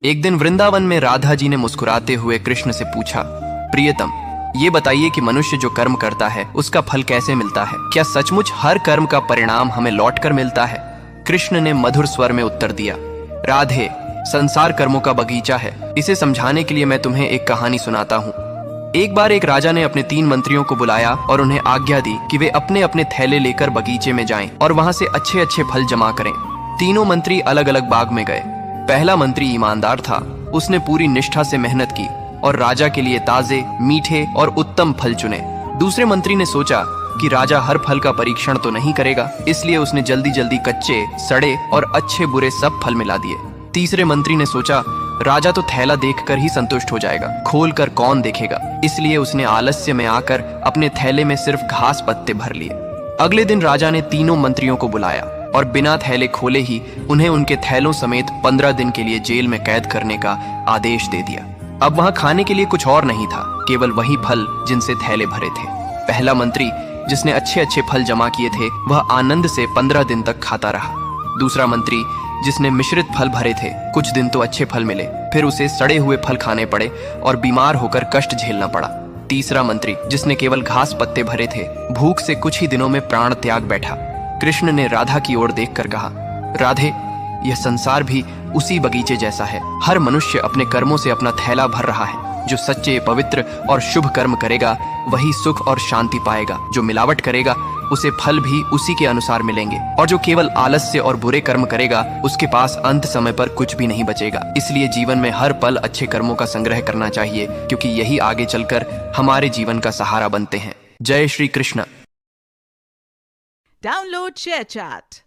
एक दिन वृंदावन में राधा जी ने मुस्कुराते हुए कृष्ण से पूछा, प्रियतम, ये बताइए कि मनुष्य जो कर्म करता है उसका फल कैसे मिलता है? क्या सचमुच हर कर्म का परिणाम हमें लौटकर मिलता है? कृष्ण ने मधुर स्वर में उत्तर दिया, राधे, संसार कर्मों का बगीचा है। इसे समझाने के लिए मैं तुम्हें एक कहानी सुनाता हूँ। एक बार एक राजा ने अपने 3 मंत्रियों को बुलाया और उन्हें आज्ञा दी कि वे अपने अपने थैले लेकर बगीचे में जाएं और वहां से अच्छे अच्छे फल जमा करें। तीनों मंत्री अलग अलग बाग में गए। पहला मंत्री ईमानदार था। उसने पूरी निष्ठा से मेहनत की और राजा के लिए ताजे, मीठे और उत्तम फल चुने। दूसरे मंत्री ने सोचा कि राजा हर फल का परीक्षण तो नहीं करेगा, इसलिए उसने जल्दी जल्दी कच्चे, सड़े और अच्छे बुरे सब फल मिला दिए। तीसरे मंत्री ने सोचा राजा तो थैला देखकर ही संतुष्ट हो जाएगा, खोल कर कौन देखेगा, इसलिए उसने आलस्य में आकर अपने थैले में सिर्फ घास पत्ते भर लिए। अगले दिन राजा ने तीनों मंत्रियों को बुलाया और बिना थैले खोले ही उन्हें उनके थैलों समेत 15 दिन के लिए जेल में कैद करने का आदेश दे दिया। अब वहां खाने के लिए कुछ और नहीं था, केवल वही फल जिनसे थैले भरे थे। पहला मंत्री, जिसने अच्छे अच्छे फल जमा किए थे, वह आनंद से 15 दिन तक खाता रहा। दूसरा मंत्री, जिसने मिश्रित फल भरे थे, कुछ दिन तो अच्छे फल मिले, फिर उसे सड़े हुए फल खाने पड़े और बीमार होकर कष्ट झेलना पड़ा। तीसरा मंत्री, जिसने केवल घास पत्ते भरे थे, भूख से कुछ ही दिनों में प्राण त्याग बैठा। कृष्ण ने राधा की ओर देखकर कहा, राधे, यह संसार भी उसी बगीचे जैसा है। हर मनुष्य अपने कर्मों से अपना थैला भर रहा है। जो सच्चे, पवित्र और शुभ कर्म करेगा वही सुख और शांति पाएगा। जो मिलावट करेगा उसे फल भी उसी के अनुसार मिलेंगे, और जो केवल आलस्य और बुरे कर्म करेगा उसके पास अंत समय पर कुछ भी नहीं बचेगा। इसलिए जीवन में हर पल अच्छे कर्मों का संग्रह करना चाहिए, क्योंकि यही आगे चलकर हमारे जीवन का सहारा बनते हैं। जय श्री कृष्ण। Download ShareChat.